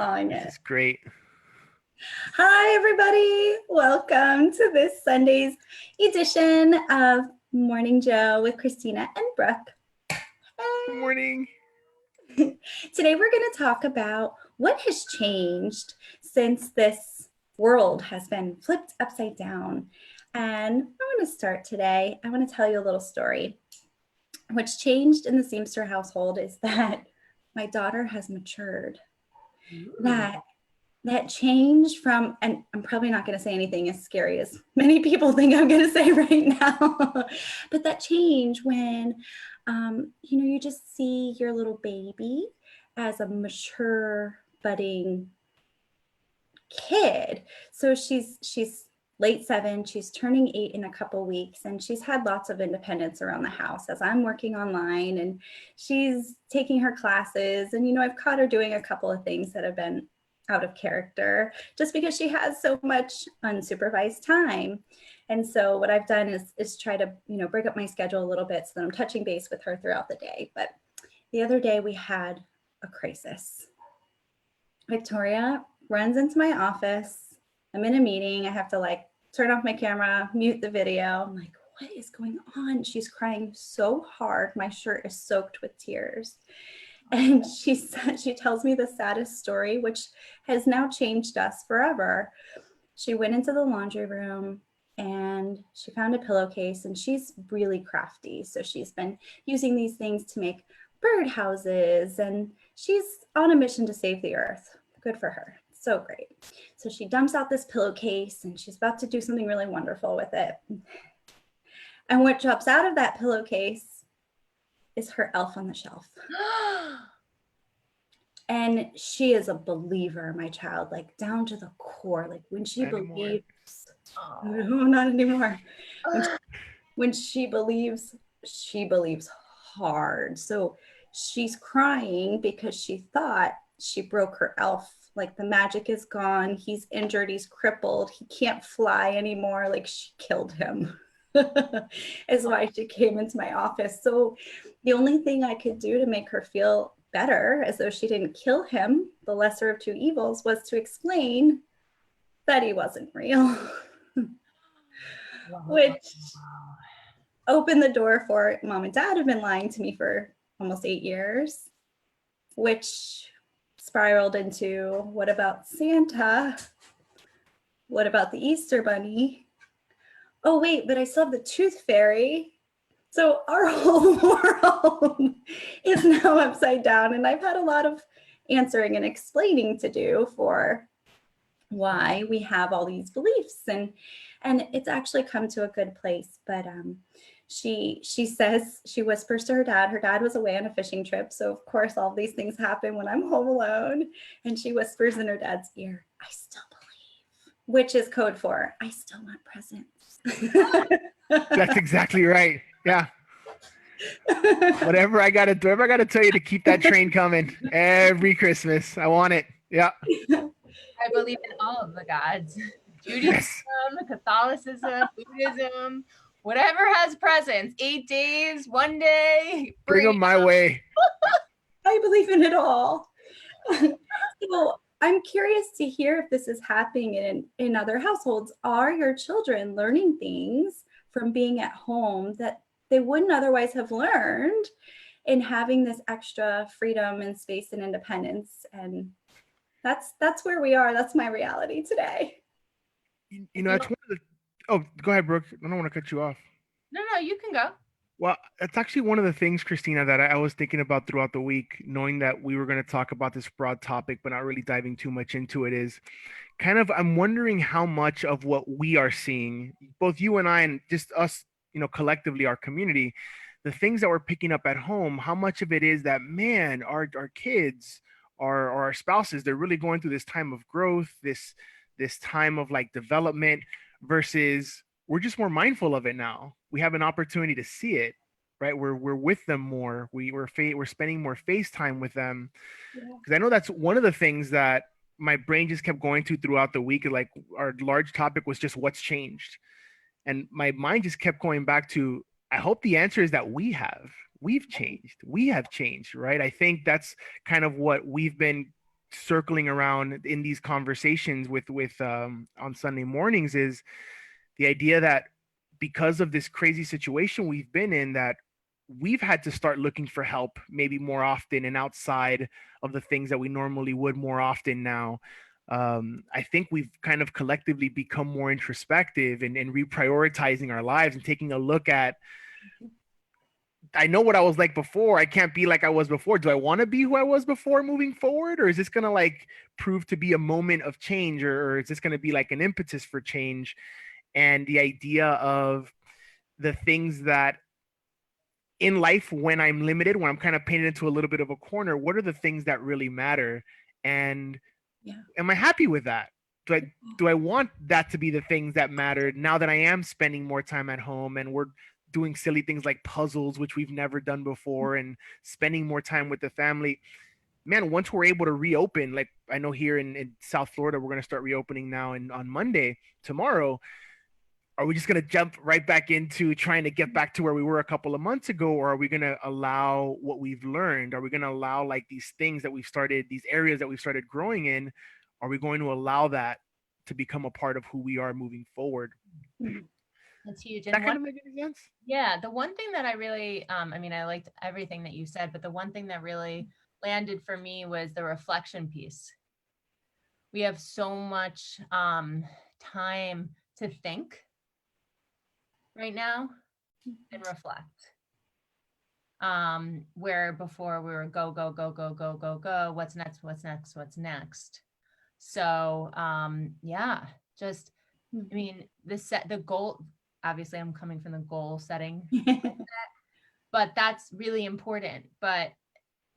calling This it. is great. Hi, everybody. Welcome to this Sunday's edition of Morning Joe with Christina and Brooke. Good morning. Today, we're going to talk about what has changed since this world has been flipped upside down. And I want to start today. I want to tell you a little story. What's changed in the Seamster household is that my daughter has matured. That change from, and I'm probably not going to say anything as scary as many people think I'm going to say right now, but that change when, you just see your little baby as a mature, budding kid. So she's late 7, she's turning 8 in a couple weeks, and she's had lots of independence around the house as I'm working online and she's taking her classes. And, I've caught her doing a couple of things that have been out of character just because she has so much unsupervised time. And so what I've done is try to, break up my schedule a little bit so that I'm touching base with her throughout the day. But the other day we had a crisis. Victoria runs into my office. I'm in a meeting. I have to turn off my camera, mute the video. I'm like, what is going on? She's crying so hard. My shirt is soaked with tears. And she tells me the saddest story, which has now changed us forever. She went into the laundry room and she found a pillowcase, and she's really crafty. So she's been using these things to make bird houses, and she's on a mission to save the earth. Good for her. So great. So she dumps out this pillowcase and she's about to do something really wonderful with it. And what drops out of that pillowcase is her Elf on the Shelf. And she is a believer, my child, down to the core. When she believes, no, not anymore. When she believes hard. So she's crying because she thought she broke her elf. The magic is gone. He's injured. He's crippled. He can't fly anymore. She killed him. Is why she came into my office. So the only thing I could do to make her feel better, as though she didn't kill him, the lesser of two evils, was to explain that he wasn't real. Which opened the door for Mom and Dad have been lying to me for almost 8 years, which spiraled into, what about Santa? What about the Easter Bunny? Oh, wait, but I still have the Tooth Fairy. So our whole world is now upside down. And I've had a lot of answering and explaining to do for why we have all these beliefs. And it's actually come to a good place. But she says, she whispers to her dad. Her dad was away on a fishing trip. So of course, all these things happen when I'm home alone. And she whispers in her dad's ear, I still believe, which is code for, I still want presents. That's exactly right. Yeah. Whatever I gotta tell you to keep that train coming every Christmas. I want it. Yeah. I believe in all of the gods. Judaism, Yes. Catholicism, Buddhism, whatever has presents. 8 days, 1 day. Bring them my way. I believe in it all. So I'm curious to hear if this is happening in other households. Are your children learning things from being at home that they wouldn't otherwise have learned in having this extra freedom and space and independence? And that's where we are. That's my reality today. It's one of the. Oh, go ahead, Brooke. I don't want to cut you off. No, you can go. Well, it's actually one of the things, Christina, that I was thinking about throughout the week, knowing that we were going to talk about this broad topic, but not really diving too much into it, is kind of, I'm wondering how much of what we are seeing, both you and I, and just us, collectively, our community, the things that we're picking up at home, how much of it is that, man, our kids, our spouses, they're really going through this time of growth, this time of development, versus we're just more mindful of it now. We have an opportunity to see it, right? We're with them more. We're spending more face time with them. Because I know that's one of the things that my brain just kept going to throughout the week. Our large topic was just what's changed. And my mind just kept going back to, I hope the answer is that we have changed, right? I think that's kind of what we've been circling around in these conversations with on Sunday mornings is the idea that because of this crazy situation we've been in, that we've had to start looking for help maybe more often and outside of the things that we normally would more often now. I think we've kind of collectively become more introspective and reprioritizing our lives and taking a look at, I know what I was like before. I can't be like I was before. Do I want to be who I was before moving forward? Or is this going to like prove to be a moment of change? Or is this going to be like an impetus for change? And the idea of the things that in life, when I'm limited, when I'm kind of painted into a little bit of a corner, what are the things that really matter? And Yeah. am I happy with that? Do I want that to be the things that matter now that I am spending more time at home and we're doing silly things like puzzles, which we've never done before, and spending more time with the family? Man, once we're able to reopen, like I know here in South Florida, we're going to start reopening now and on Monday, tomorrow. Are we just going to jump right back into trying to get back to where we were a couple of months ago, or are we going to allow what we've learned? Are we going to allow like these things that we've started, these areas that we've started growing in, are we going to allow that to become a part of who we are moving forward? Mhm. That's huge. That And kind of make any sense? yeah, the one thing that I really, I mean, I liked everything that you said, but the one thing that really landed for me was the reflection piece. We have so much time to think right now and reflect. Where before we were go, go, go, go, go, go, go. What's next? What's next? What's next? So yeah, just I mean, the goal, obviously I'm coming from the goal setting, but that's really important. But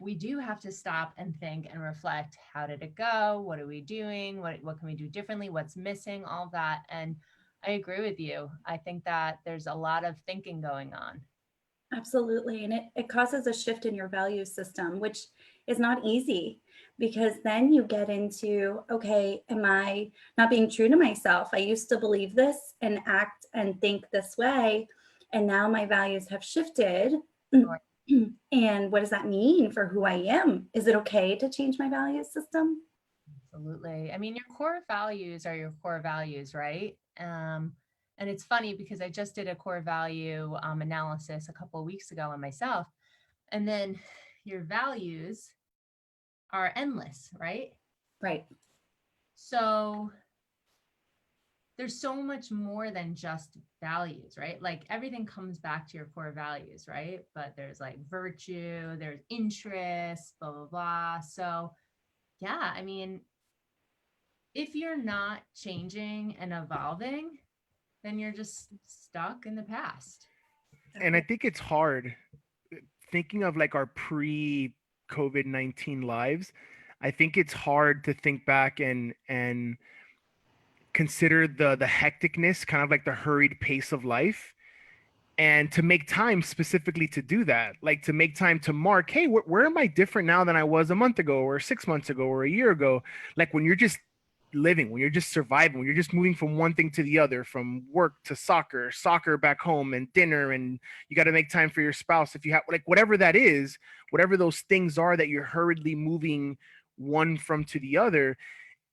we do have to stop and think and reflect. How did it go? What are we doing? What can we do differently? What's missing? All that. And I agree with you. I think that there's a lot of thinking going on. Absolutely. And it causes a shift in your value system, which is not easy because then you get into, okay, am I not being true to myself? I used to believe this and act and think this way. And now my values have shifted. Sure. And what does that mean for who I am? Is it okay to change my value system? Absolutely. I mean, your core values are your core values, right? And it's funny because I just did a core value analysis a couple of weeks ago on myself. And then your values are endless, right? Right. So there's so much more than just values, right? Like everything comes back to your core values, right? But there's like virtue, there's interest, blah, blah, blah. So yeah, I mean, if you're not changing and evolving, then you're just stuck in the past. And I think it's hard thinking of like our pre COVID-19 lives. I think it's hard to think back and consider the hecticness, kind of like the hurried pace of life, and to make time specifically to do that, like to make time to mark, hey, where am I different now than I was a month ago or 6 months ago or a year ago? Like when you're just living, when you're just surviving, when you're just moving from one thing to the other, from work to soccer back home and dinner, and you got to make time for your spouse if you have, like, whatever that is, whatever those things are that you're hurriedly moving one from to the other.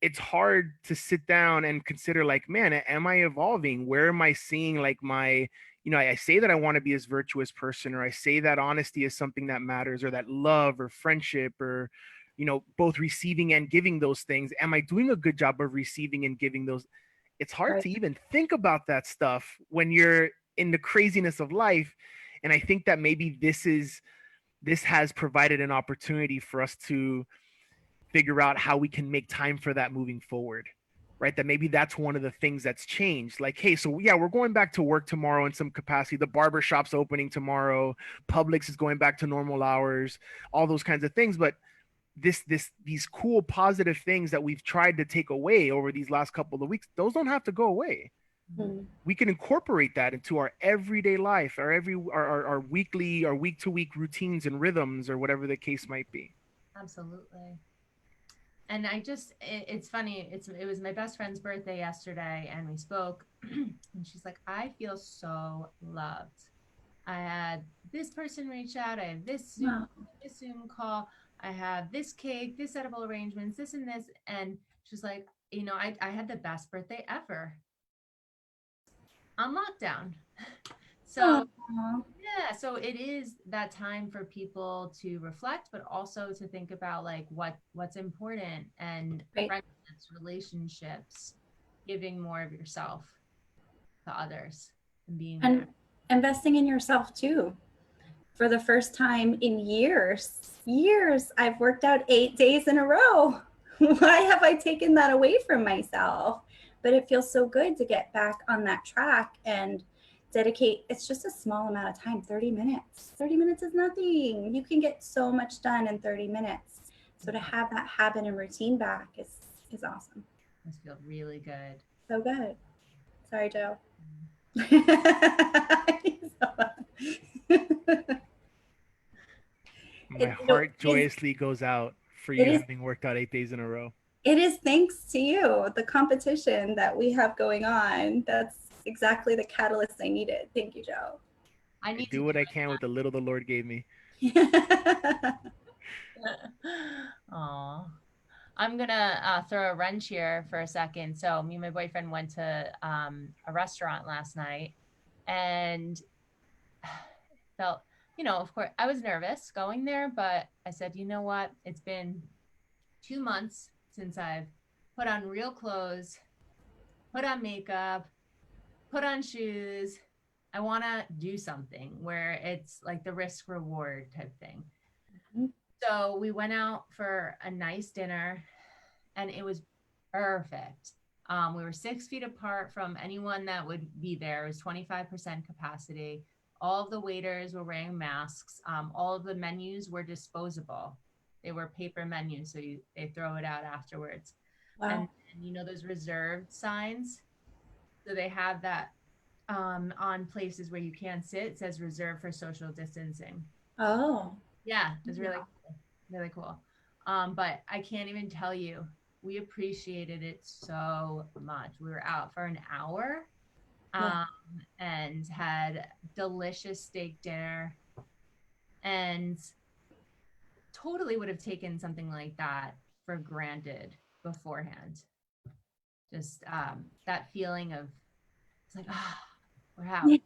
It's hard to sit down and consider, like, man, am I evolving? Where am I seeing like my, I say that I want to be this virtuous person, or I say that honesty is something that matters, or that love or friendship, or both receiving and giving those things. Am I doing a good job of receiving and giving those? It's hard Right. to even think about that stuff when you're in the craziness of life. And I think that maybe this has provided an opportunity for us to figure out how we can make time for that moving forward, right? That maybe that's one of the things that's changed. Like, hey, so yeah, we're going back to work tomorrow in some capacity. The barber shop's opening tomorrow. Publix is going back to normal hours, all those kinds of things. But these cool positive things that we've tried to take away over these last couple of weeks, those don't have to go away. Mhm. We can incorporate that into our everyday life, our weekly, our week to week routines and rhythms, or whatever the case might be. Absolutely. And it's funny. It was my best friend's birthday yesterday, and we spoke, and she's like, I feel so loved. I had this person reach out. I have Wow. this Zoom call. I have this cake, this edible arrangements, this and this. And she's like, I had the best birthday ever on lockdown. So Aw. yeah, so it is that time for people to reflect, but also to think about like what's important and Right. friendships, relationships, giving more of yourself to others and being there. And investing in yourself too. For the first time in years, I've worked out 8 days in a row. Why have I taken that away from myself? But it feels so good to get back on that track and dedicate. It's just a small amount of time, 30 minutes. 30 minutes is nothing. You can get so much done in 30 minutes. So to have that habit and routine back is awesome. This feels really good. So good. Sorry, Joe. My It- heart it is- joyously goes out for it you is having worked out 8 days in a row. It is thanks to you, the competition that we have going on. That's exactly the catalyst I needed. Thank you, Joe. I I need do to what I can with the little the Lord gave me. Aw. I'm gonna throw a wrench here for a second. So me and my boyfriend went to a restaurant last night and felt, of course I was nervous going there, but I said, you know what? It's been 2 months since I've put on real clothes, put on makeup, put on shoes. I want to do something where it's like the risk reward type thing. Mhm. So we went out for a nice dinner and it was perfect. We were 6 feet apart from anyone that would be there. It was 25% capacity. All of the waiters were wearing masks. All of the menus were disposable. They were paper menus, so they throw it out afterwards. Wow. And those reserved signs. So they have that on places where you can't sit. It says reserved for social distancing. Oh. Yeah, it's really Wow. cool. Really cool. But I can't even tell you, we appreciated it so much. We were out for an hour Yeah. and had delicious steak dinner and totally would have taken something like that for granted beforehand. Just that feeling of it's like, we're out. Yeah.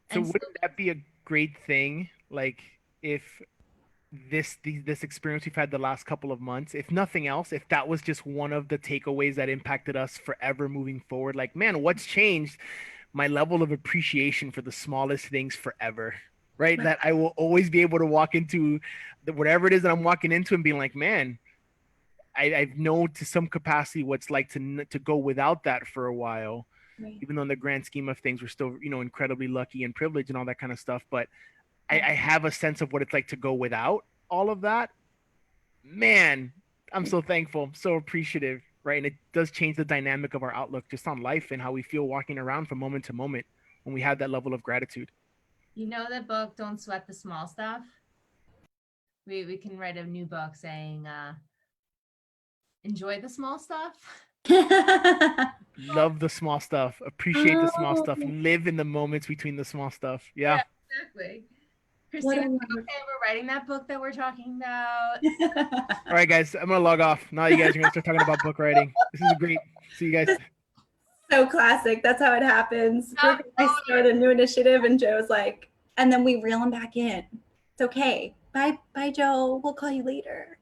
So And so, wouldn't that be a great thing? Like if this experience we've had the last couple of months, if nothing else, if that was just one of the takeaways that impacted us forever moving forward, like man, what's changed? My level of appreciation for the smallest things forever. Right? Right. That I will always be able to walk into whatever it is that I'm walking into and being like, man, I know to some capacity what's like to go without that for a while, Right. even though in the grand scheme of things we're still incredibly lucky and privileged and all that kind of stuff. But I, Yeah. I have a sense of what it's like to go without all of that. Man, I'm so thankful, so appreciative, right? And it does change the dynamic of our outlook just on life and how we feel walking around from moment to moment when we have that level of gratitude. the book Don't Sweat the Small Stuff? We can write a new book saying enjoy the small stuff. Love the small stuff, appreciate the small stuff, Oh, live in the moments between the small stuff. Yeah. Yeah, exactly. what a Christina, wonderful. okay, we're writing that book that we're talking about. All right, guys, I'm gonna log off. Now you guys are gonna start talking about book writing. This is great. See you guys. So classic. That's how it happens. Oh, I start a new initiative and Joe's like, and then we reel him back in. It's okay. Bye, bye, Joe. We'll call you later.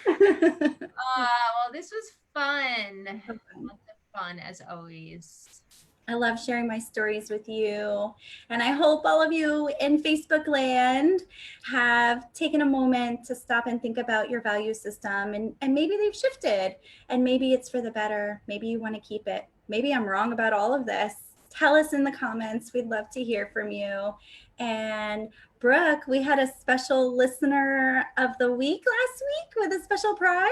Well, this was fun. Lots of fun as always. I love sharing my stories with you. And I hope all of you in Facebook land have taken a moment to stop and think about your value system. And maybe they've shifted and maybe it's for the better. Maybe you want to keep it. Maybe I'm wrong about all of this. Tell us in the comments. We'd love to hear from you. And Brooke, we had a special listener of the week last week with a special prize.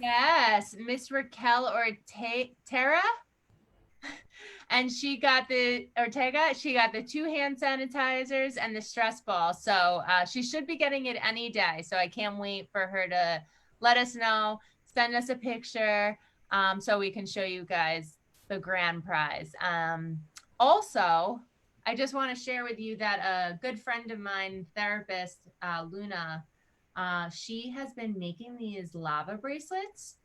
Yes, Miss Raquel Ortega. And she got the 2 hand sanitizers and the stress ball. So she should be getting it any day. So I can't wait for her to let us know, send us a picture so we can show you guys the grand prize. Also, I just want to share with you that a good friend of mine, therapist, Luna, she has been making these lava bracelets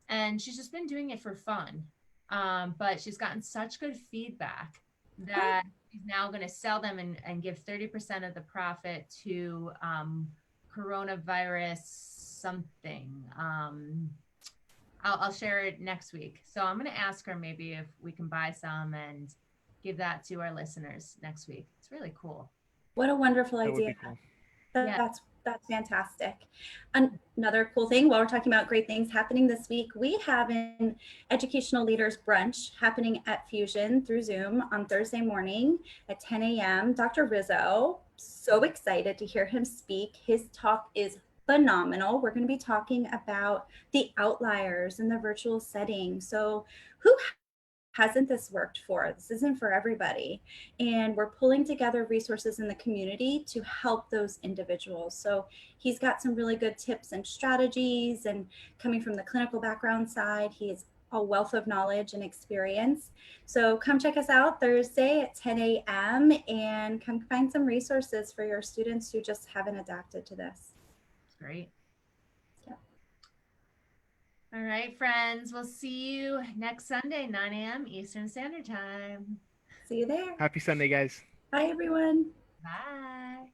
and she's just been doing it for fun. But she's gotten such good feedback that she's now going to sell them and give 30% of the profit to coronavirus something. I'll share it next week. So I'm going to ask her maybe if we can buy some and give that to our listeners next week. It's really cool. What a wonderful That would idea. be cool. Yeah. That's fantastic. Another cool thing, while we're talking about great things happening this week, we have an educational leaders brunch happening at Fusion through Zoom on Thursday morning at 10 a.m. Dr. Rizzo, so excited to hear him speak. His talk is phenomenal. We're going to be talking about the outliers in the virtual setting. So who hasn't this worked for? This isn't for everybody. And we're pulling together resources in the community to help those individuals. So he's got some really good tips and strategies, and coming from the clinical background side, he is a wealth of knowledge and experience. So come check us out Thursday at 10 a.m. and come find some resources for your students who just haven't adapted to this. Great. Yeah. All right, friends. We'll see you next Sunday, 9 a.m. Eastern Standard Time. See you there. Happy Sunday, guys. Bye, everyone. Bye.